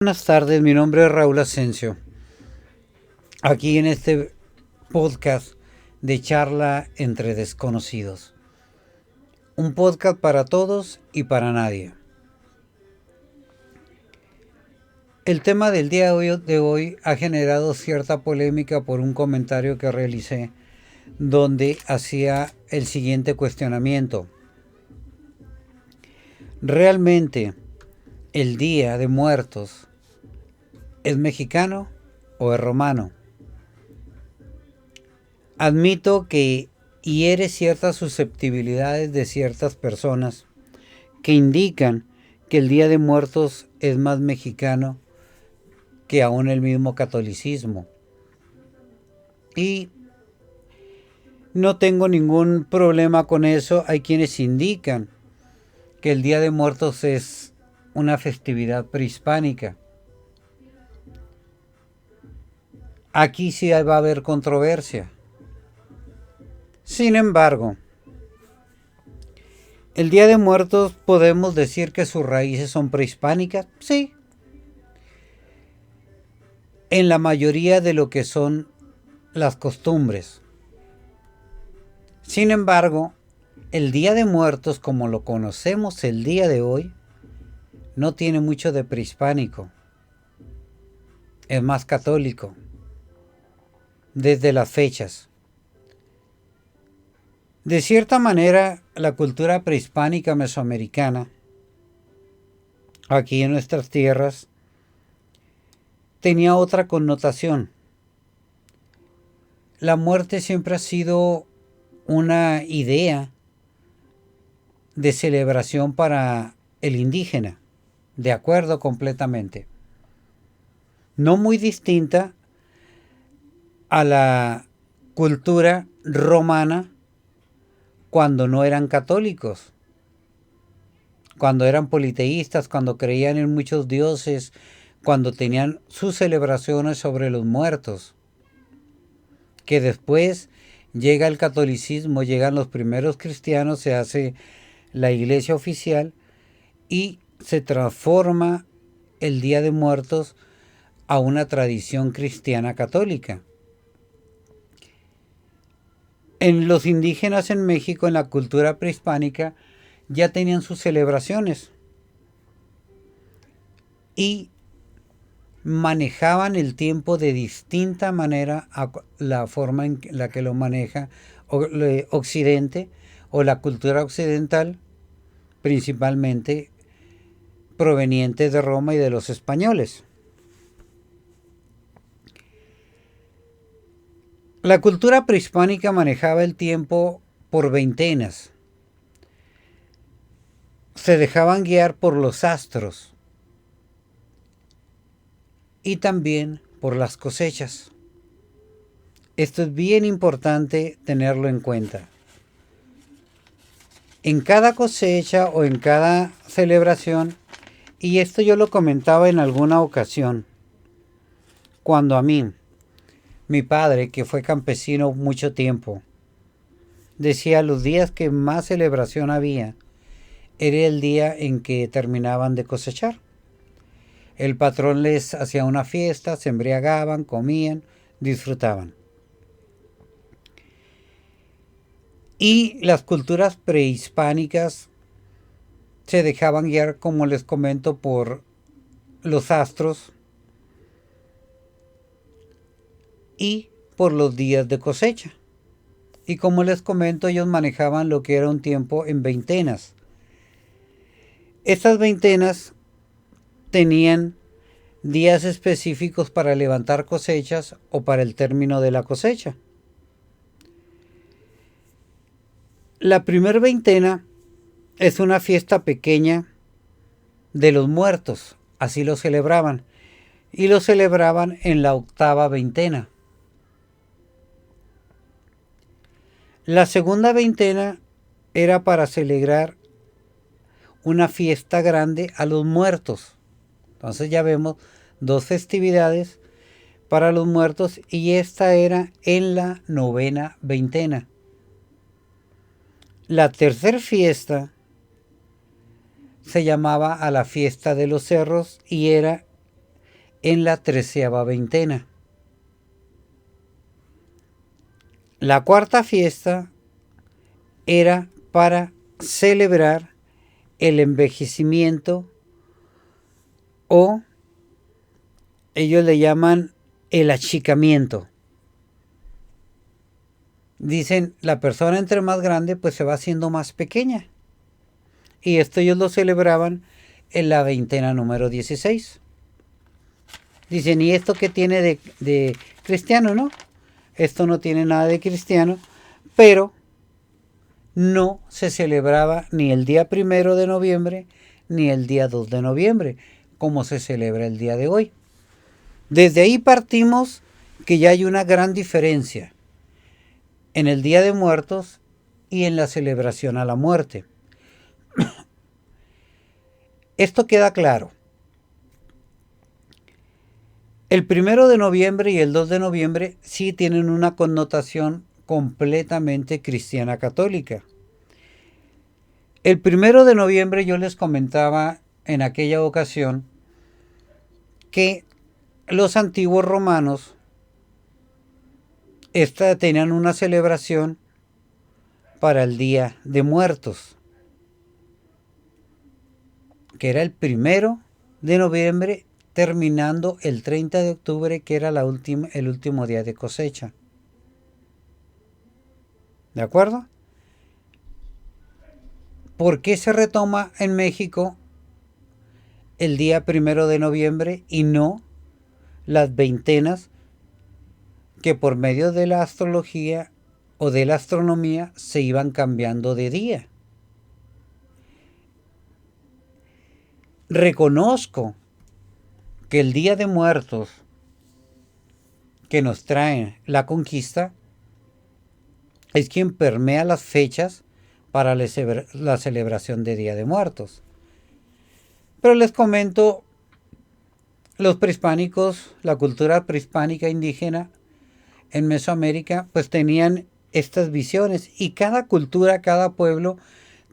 Buenas tardes, mi nombre es Raúl Asensio. Aquí en este podcast de charla entre desconocidos. Un podcast para todos y para nadie. El tema del día de hoy ha generado cierta polémica por un comentario que realicé donde hacía el siguiente cuestionamiento. ¿Realmente el Día de Muertos es mexicano o es romano? Admito que hiere ciertas susceptibilidades de ciertas personas que indican que el Día de Muertos es más mexicano que aún el mismo catolicismo. Y no tengo ningún problema con eso. Hay quienes indican que el Día de Muertos es una festividad prehispánica. Aquí sí va a haber controversia. Sin embargo, el Día de Muertos podemos decir que sus raíces son prehispánicas, sí. En la mayoría de lo que son las costumbres. Sin embargo, el Día de Muertos, como lo conocemos el día de hoy, no tiene mucho de prehispánico. Es más católico. Desde las fechas. De cierta manera, la cultura prehispánica mesoamericana, aquí en nuestras tierras, tenía otra connotación. La muerte siempre ha sido una idea de celebración para el indígena, de acuerdo completamente. No muy distinta a la cultura romana cuando no eran católicos, cuando eran politeístas, cuando creían en muchos dioses, cuando tenían sus celebraciones sobre los muertos, que después llega el catolicismo, llegan los primeros cristianos, se hace la iglesia oficial y se transforma el Día de Muertos a una tradición cristiana católica. En los indígenas en México, en la cultura prehispánica, ya tenían sus celebraciones y manejaban el tiempo de distinta manera a la forma en la que lo maneja Occidente o la cultura occidental, principalmente proveniente de Roma y de los españoles. La cultura prehispánica manejaba el tiempo por veintenas. Se dejaban guiar por los astros y también por las cosechas. Esto es bien importante tenerlo en cuenta. En cada cosecha o en cada celebración, y esto yo lo comentaba en alguna ocasión, cuando a mí, mi padre, que fue campesino mucho tiempo, decía los días que más celebración había, era el día en que terminaban de cosechar. El patrón les hacía una fiesta, se embriagaban, comían, disfrutaban. Y las culturas prehispánicas se dejaban guiar, como les comento, por los astros y por los días de cosecha. Y como les comento, ellos manejaban lo que era un tiempo en veintenas. Estas veintenas tenían días específicos para levantar cosechas o para el término de la cosecha. La primer veintena es una fiesta pequeña de los muertos, así lo celebraban, y lo celebraban en la octava veintena. La segunda veintena era para celebrar una fiesta grande a los muertos. Entonces ya vemos dos festividades para los muertos y esta era en la novena veintena. La tercera fiesta se llamaba a la fiesta de los cerros y era en la 13ª veintena. La cuarta fiesta era para celebrar el envejecimiento, o ellos le llaman el achicamiento. Dicen, la persona entre más grande pues se va haciendo más pequeña. Y esto ellos lo celebraban en la veintena número 16. Dicen, ¿y esto qué tiene de cristiano, no? Esto no tiene nada de cristiano, pero no se celebraba ni el día 1 de noviembre ni el día 2 de noviembre, como se celebra el día de hoy. Desde ahí partimos que ya hay una gran diferencia en el Día de Muertos y en la celebración a la muerte. Esto queda claro. El 1 de noviembre y el 2 de noviembre sí tienen una connotación completamente cristiana católica. El 1 de noviembre yo les comentaba en aquella ocasión que los antiguos romanos tenían una celebración para el Día de Muertos, que era el 1 de noviembre, terminando el 30 de octubre, que era el último día de cosecha. ¿De acuerdo? ¿Por qué se retoma en México el día 1 de noviembre y no las veintenas que por medio de la astrología o de la astronomía se iban cambiando de día? Reconozco que el Día de Muertos que nos trae la conquista es quien permea las fechas para la celebración de Día de Muertos. Pero les comento, los prehispánicos, la cultura prehispánica indígena en Mesoamérica, pues tenían estas visiones, y cada cultura, cada pueblo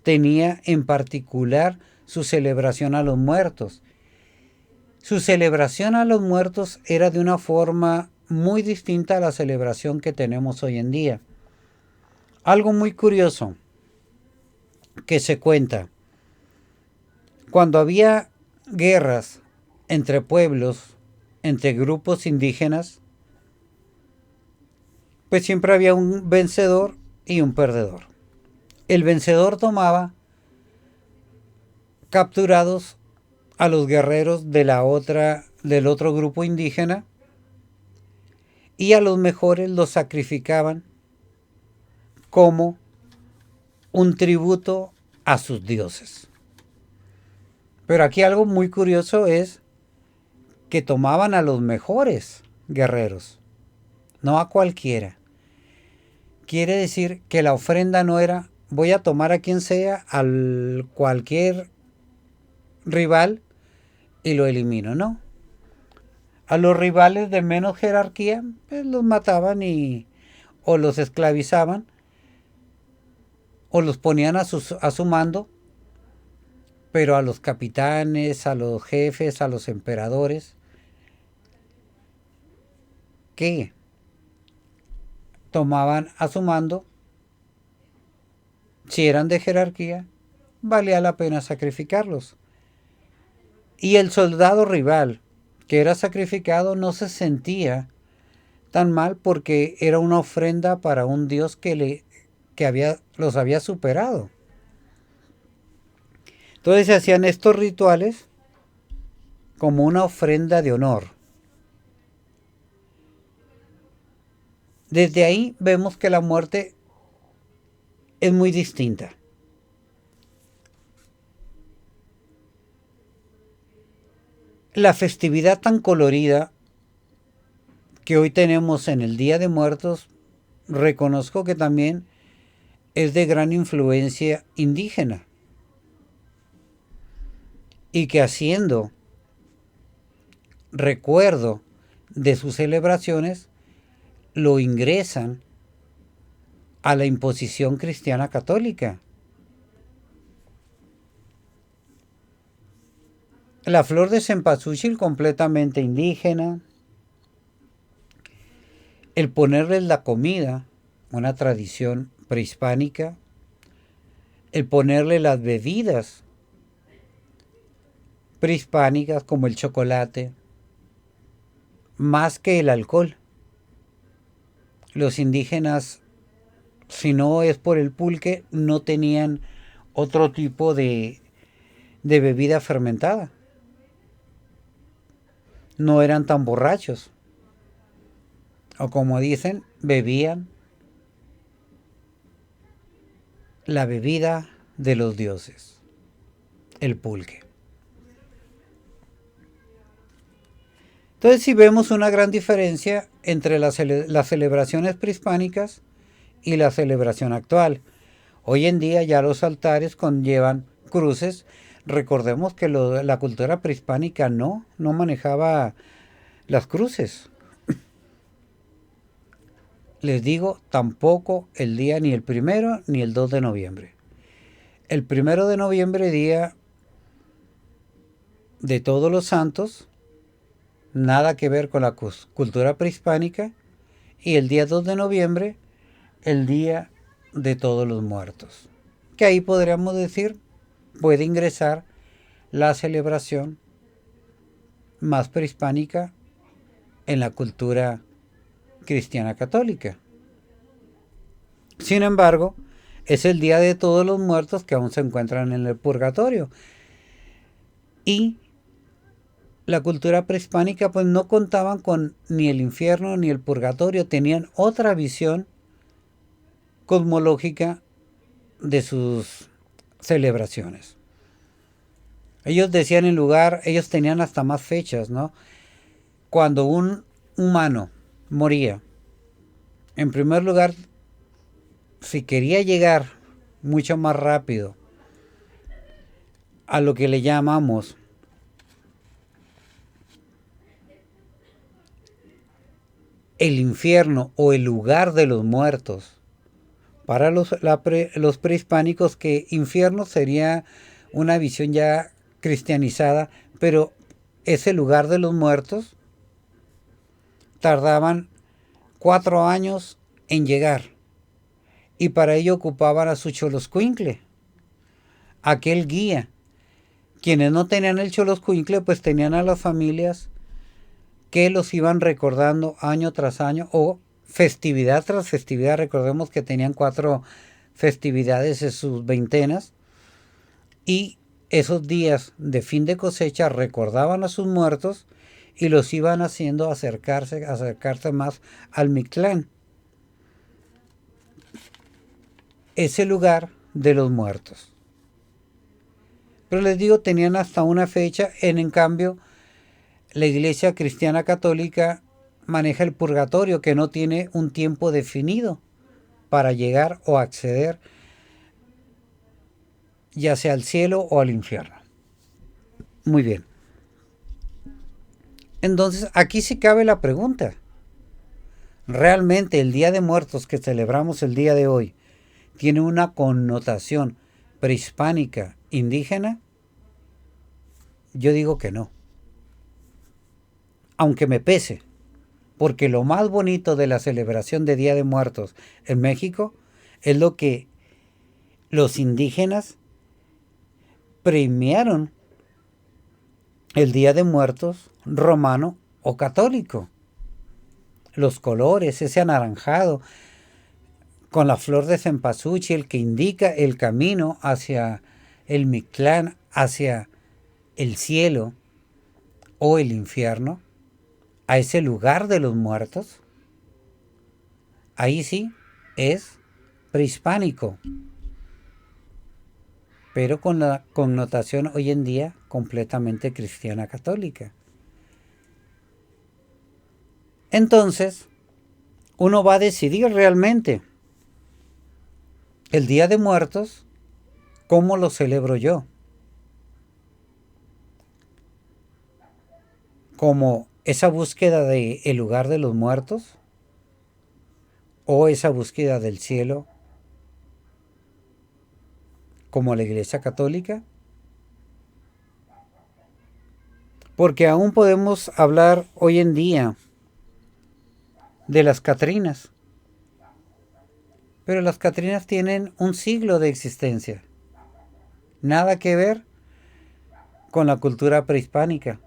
tenía en particular su celebración a los muertos. Su celebración a los muertos era de una forma muy distinta a la celebración que tenemos hoy en día. Algo muy curioso que se cuenta: cuando había guerras entre pueblos, entre grupos indígenas, pues siempre había un vencedor y un perdedor. El vencedor tomaba capturados a los guerreros del otro grupo indígena, y a los mejores los sacrificaban como un tributo a sus dioses. Pero aquí algo muy curioso es que tomaban a los mejores guerreros, no a cualquiera. Quiere decir que la ofrenda no era voy a tomar a quien sea, al cualquier rival, y lo elimino, no. A los rivales de menos jerarquía pues los mataban o los esclavizaban o los ponían a su mando, pero a los capitanes, a los jefes, a los emperadores, que tomaban a su mando, si eran de jerarquía, valía la pena sacrificarlos. Y el soldado rival que era sacrificado no se sentía tan mal, porque era una ofrenda para un dios que los había superado. Entonces se hacían estos rituales como una ofrenda de honor. Desde ahí vemos que la muerte es muy distinta. La festividad tan colorida que hoy tenemos en el Día de Muertos, reconozco que también es de gran influencia indígena, y que haciendo recuerdo de sus celebraciones lo ingresan a la imposición cristiana católica. La flor de cempasúchil completamente indígena. El ponerles la comida, una tradición prehispánica. El ponerle las bebidas prehispánicas como el chocolate, más que el alcohol. Los indígenas, si no es por el pulque, no tenían otro tipo de bebida fermentada. No eran tan borrachos. O como dicen, bebían la bebida de los dioses, el pulque. Entonces sí vemos una gran diferencia entre las celebraciones prehispánicas y la celebración actual. Hoy en día ya los altares conllevan cruces. Recordemos que la cultura prehispánica no manejaba las cruces. Les digo, tampoco el día ni el 1 ni el 2 de noviembre. El 1 de noviembre, día de todos los santos, nada que ver con la cultura prehispánica. Y el día 2 de noviembre, el día de todos los muertos. Que ahí podríamos decir, puede ingresar la celebración más prehispánica en la cultura cristiana católica. Sin embargo, es el día de todos los muertos que aún se encuentran en el purgatorio. Y la cultura prehispánica pues no contaban con ni el infierno ni el purgatorio, tenían otra visión cosmológica de sus celebraciones. Ellos decían ellos tenían hasta más fechas, ¿no? Cuando un humano moría, en primer lugar, si quería llegar mucho más rápido a lo que le llamamos el infierno o el lugar de los muertos, para los prehispánicos, que infierno sería una visión ya cristianizada, pero ese lugar de los muertos tardaban 4 años en llegar, y para ello ocupaban a su choloscuincle, aquel guía. Quienes no tenían el choloscuincle pues tenían a las familias que los iban recordando año tras año o festividad tras festividad. Recordemos que tenían 4 festividades en sus veintenas, y esos días de fin de cosecha recordaban a sus muertos y los iban haciendo acercarse más al Mictlán, ese lugar de los muertos. Pero les digo, tenían hasta una fecha. En cambio, la Iglesia Cristiana Católica maneja el purgatorio, que no tiene un tiempo definido para llegar o acceder ya sea al cielo o al infierno. Muy bien. Entonces, aquí sí cabe la pregunta. ¿Realmente el Día de Muertos que celebramos el día de hoy tiene una connotación prehispánica, indígena? Yo digo que no. Aunque me pese, porque lo más bonito de la celebración de Día de Muertos en México es lo que los indígenas premiaron el Día de Muertos romano o católico. Los colores, ese anaranjado, con la flor de cempasúchil que indica el camino hacia el Mictlán, hacia el cielo o el infierno, a ese lugar de los muertos. Ahí sí es prehispánico, pero con la connotación hoy en día completamente cristiana católica. Entonces, uno va a decidir realmente el Día de Muertos, ¿cómo lo celebro yo? ¿Como esa búsqueda del lugar de los muertos? ¿O esa búsqueda del cielo, como la Iglesia Católica? Porque aún podemos hablar hoy en día de las Catrinas. Pero las Catrinas tienen un siglo de existencia. Nada que ver con la cultura prehispánica.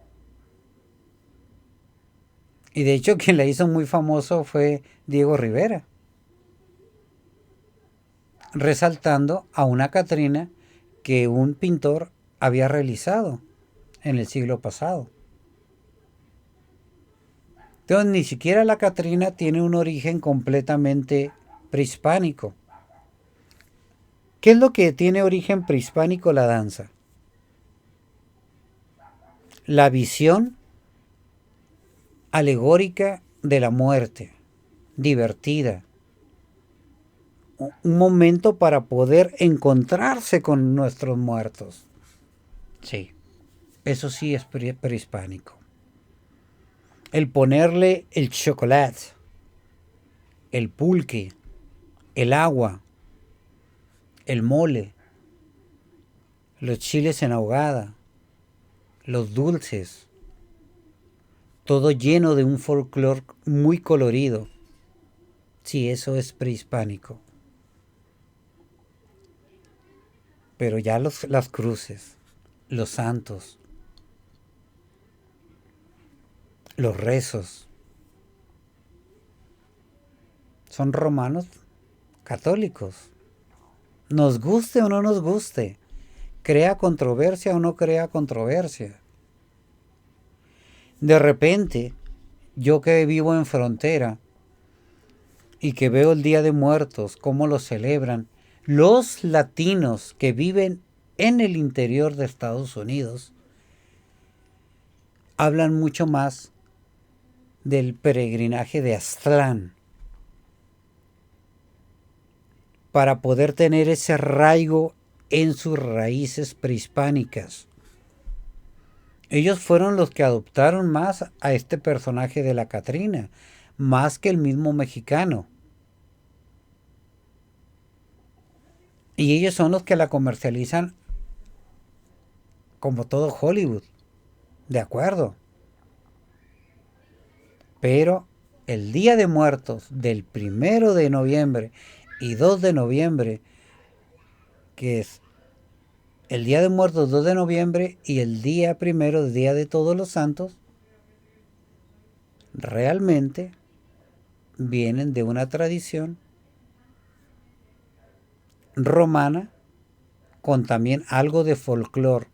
Y de hecho quien la hizo muy famoso fue Diego Rivera, resaltando a una Catrina que un pintor había realizado en el siglo pasado. Entonces ni siquiera la Catrina tiene un origen completamente prehispánico. ¿Qué es lo que tiene origen prehispánico la danza? La visión alegórica de la muerte, divertida. Un momento para poder encontrarse con nuestros muertos. Sí, eso sí es prehispánico. El ponerle el chocolate, el pulque, el agua, el mole, los chiles en ahogada, los dulces, todo lleno de un folclore muy colorido. Sí, eso es prehispánico. Pero ya las cruces, los santos, los rezos, son romanos católicos. Nos guste o no nos guste, crea controversia o no crea controversia. De repente, yo que vivo en frontera y que veo el Día de Muertos, cómo lo celebran, los latinos que viven en el interior de Estados Unidos hablan mucho más del peregrinaje de Aztlán para poder tener ese arraigo en sus raíces prehispánicas. Ellos fueron los que adoptaron más a este personaje de la Catrina, más que el mismo mexicano. Y ellos son los que la comercializan como todo Hollywood. De acuerdo. Pero el Día de Muertos del 1 de noviembre y 2 de noviembre, que es el Día de Muertos 2 de noviembre y el día primero, el Día de Todos los Santos, realmente vienen de una tradición romana con también algo de folclore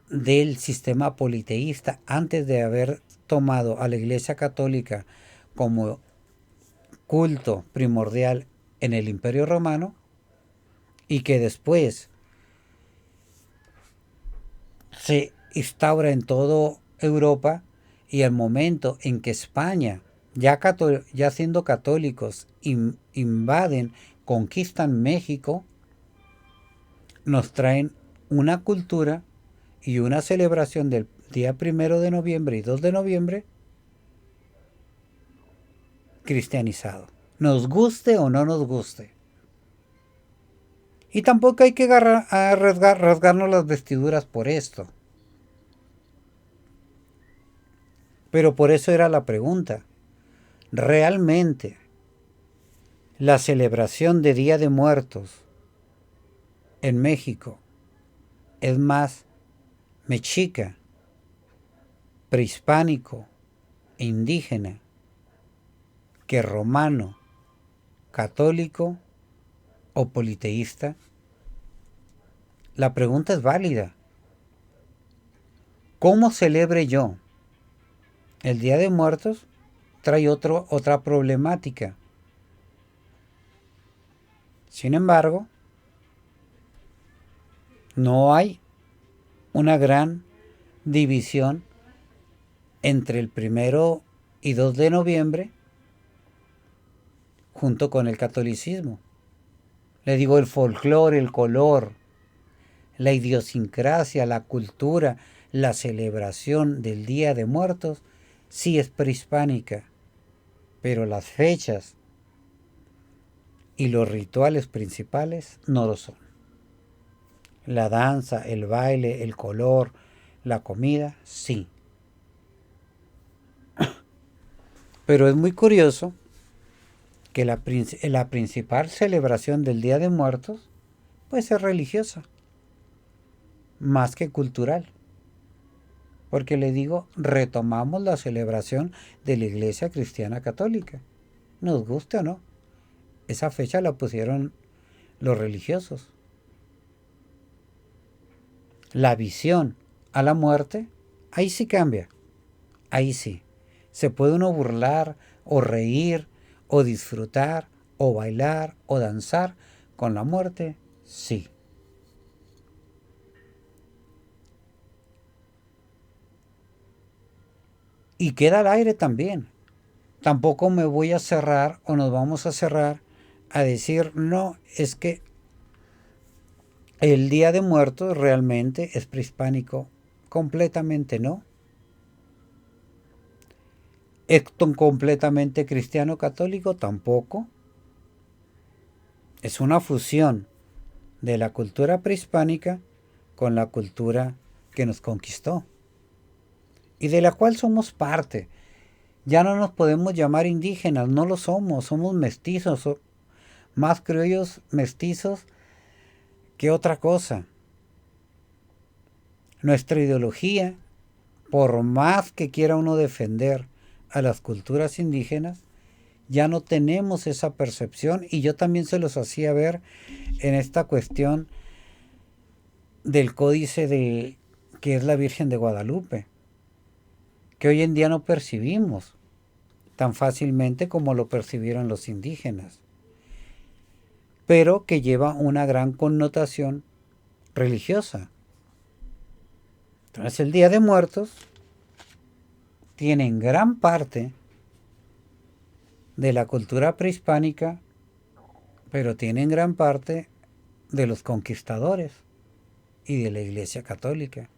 del sistema politeísta antes de haber tomado a la Iglesia Católica como culto primordial en el Imperio Romano y que después se instaura en toda Europa y el momento en que España, ya siendo católicos, invaden, conquistan México, nos traen una cultura y una celebración del día 1 de noviembre y 2 de noviembre cristianizado. Nos guste o no nos guste. Y tampoco hay que rasgarnos las vestiduras por esto. Pero por eso era la pregunta. ¿Realmente la celebración de Día de Muertos en México es más mexica, prehispánico e indígena que romano, católico o politeísta? La pregunta es válida. ¿Cómo celebre yo el Día de Muertos? Trae otra problemática. Sin embargo, no hay una gran división entre el 1 y 2 de noviembre junto con el catolicismo. Le digo, el folclore, el color, la idiosincrasia, la cultura, la celebración del Día de Muertos sí es prehispánica, pero las fechas y los rituales principales no lo son. La danza, el baile, el color, La comida, sí. Pero es muy curioso que la principal celebración del Día de Muertos, pues es religiosa, más que cultural. Porque le digo, retomamos la celebración de la Iglesia Cristiana Católica. Nos guste o no. Esa fecha la pusieron los religiosos. La visión a la muerte, ahí sí cambia. Ahí sí. Se puede uno burlar o reír o disfrutar o bailar o danzar con la muerte, sí. Y queda al aire también. Tampoco me voy a cerrar o nos vamos a cerrar a decir, no, es que el Día de Muertos realmente es prehispánico. Completamente no. ¿Es completamente cristiano católico? Tampoco. Es una fusión de la cultura prehispánica con la cultura que nos conquistó y de la cual somos parte. Ya no nos podemos llamar indígenas, no lo somos, somos mestizos, más criollos mestizos que otra cosa. Nuestra ideología, por más que quiera uno defender a las culturas indígenas, ya no tenemos esa percepción y yo también se los hacía ver en esta cuestión del códice de que es la Virgen de Guadalupe, que hoy en día no percibimos tan fácilmente como lo percibieron los indígenas, pero que lleva una gran connotación religiosa. Entonces el Día de Muertos tiene en gran parte de la cultura prehispánica, pero tiene en gran parte de los conquistadores y de la Iglesia Católica.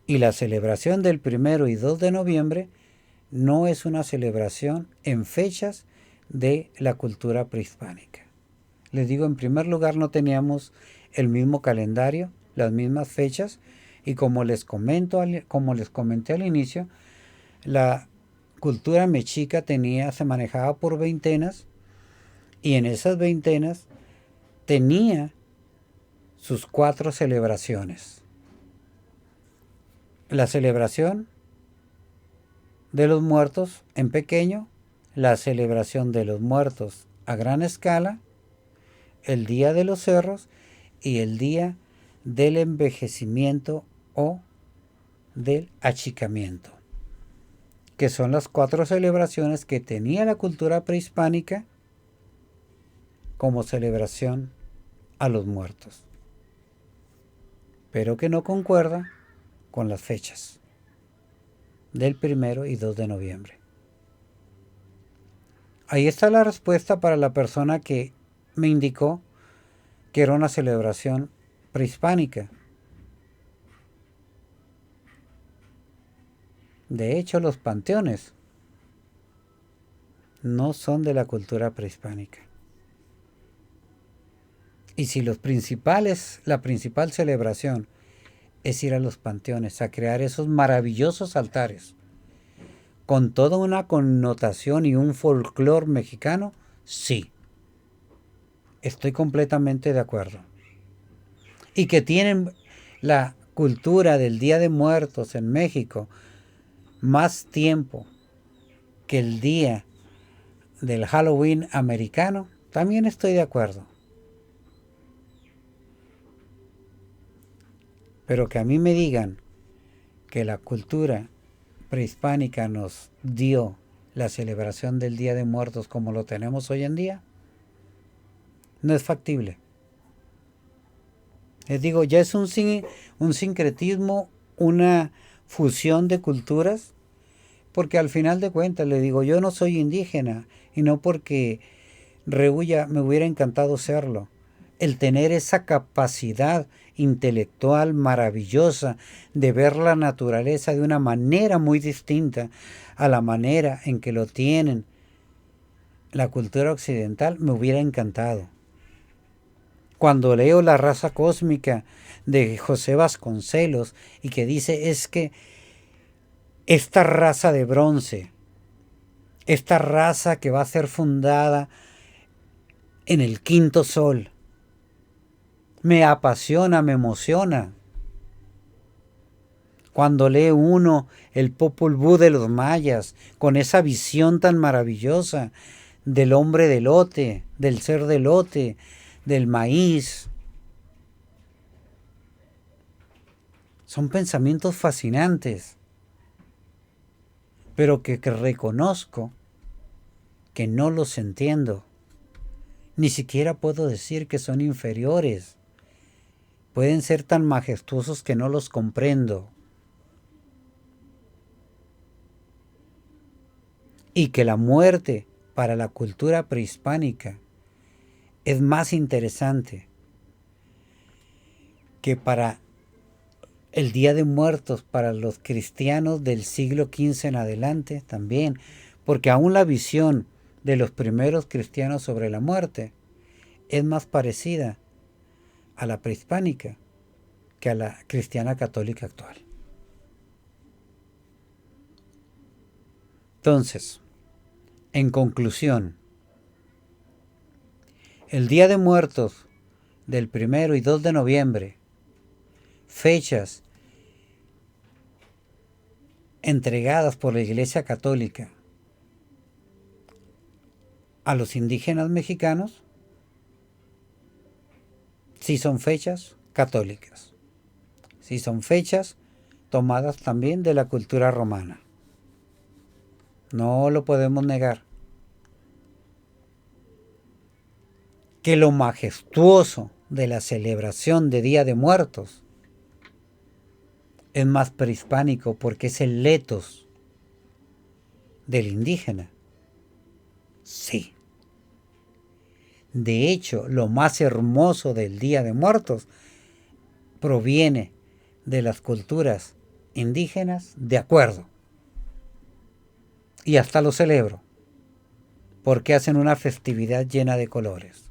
Y la celebración del 1 y 2 de noviembre no es una celebración en fechas de la cultura prehispánica. Les digo, en primer lugar, no teníamos el mismo calendario, las mismas fechas, y como les comenté al inicio, la cultura mexica se manejaba por veintenas, y en esas veintenas tenía sus 4 celebraciones. La celebración de los muertos en pequeño, la celebración de los muertos a gran escala, el Día de los Cerros y el Día del Envejecimiento o del Achicamiento, que son las 4 celebraciones que tenía la cultura prehispánica como celebración a los muertos, pero que no concuerda con las fechas del 1 y 2 de noviembre. Ahí está la respuesta para la persona que me indicó que era una celebración prehispánica. De hecho, los panteones no son de la cultura prehispánica. Y si la principal celebración es ir a los panteones a crear esos maravillosos altares con toda una connotación y un folclore mexicano, sí, estoy completamente de acuerdo. Y que tienen la cultura del Día de Muertos en México más tiempo que el día del Halloween americano, también estoy de acuerdo. Pero que a mí me digan que la cultura prehispánica nos dio la celebración del Día de Muertos como lo tenemos hoy en día, no es factible. Les digo, ya es un sincretismo, una fusión de culturas, porque al final de cuentas, le digo, yo no soy indígena, y no porque rehuya, me hubiera encantado serlo. El tener esa capacidad intelectual maravillosa de ver la naturaleza de una manera muy distinta a la manera en que lo tienen la cultura occidental, me hubiera encantado. Cuando leo La raza cósmica de José Vasconcelos y que dice es que esta raza de bronce, esta raza que va a ser fundada en el quinto sol, me apasiona, me emociona. Cuando lee uno el Popol Vuh de los mayas, con esa visión tan maravillosa del hombre de lote, del ser de lote, del maíz. Son pensamientos fascinantes, pero que reconozco que no los entiendo. Ni siquiera puedo decir que son inferiores. Pueden ser tan majestuosos que no los comprendo. Y que la muerte para la cultura prehispánica es más interesante que para el Día de Muertos para los cristianos del siglo XV en adelante también, porque aún la visión de los primeros cristianos sobre la muerte es más parecida a la prehispánica que a la cristiana católica actual. Entonces, en conclusión, el Día de Muertos del 1 y 2 de noviembre, fechas entregadas por la Iglesia Católica a los indígenas mexicanos, sí son fechas católicas, sí son fechas tomadas también de la cultura romana. No lo podemos negar. Que lo majestuoso de la celebración de Día de Muertos es más prehispánico porque es el letos del indígena. Sí. De hecho, lo más hermoso del Día de Muertos proviene de las culturas indígenas, de acuerdo. Y hasta lo celebro, porque hacen una festividad llena de colores.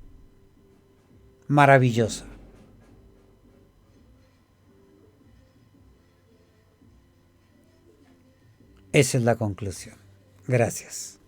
Maravillosa. Esa es la conclusión. Gracias.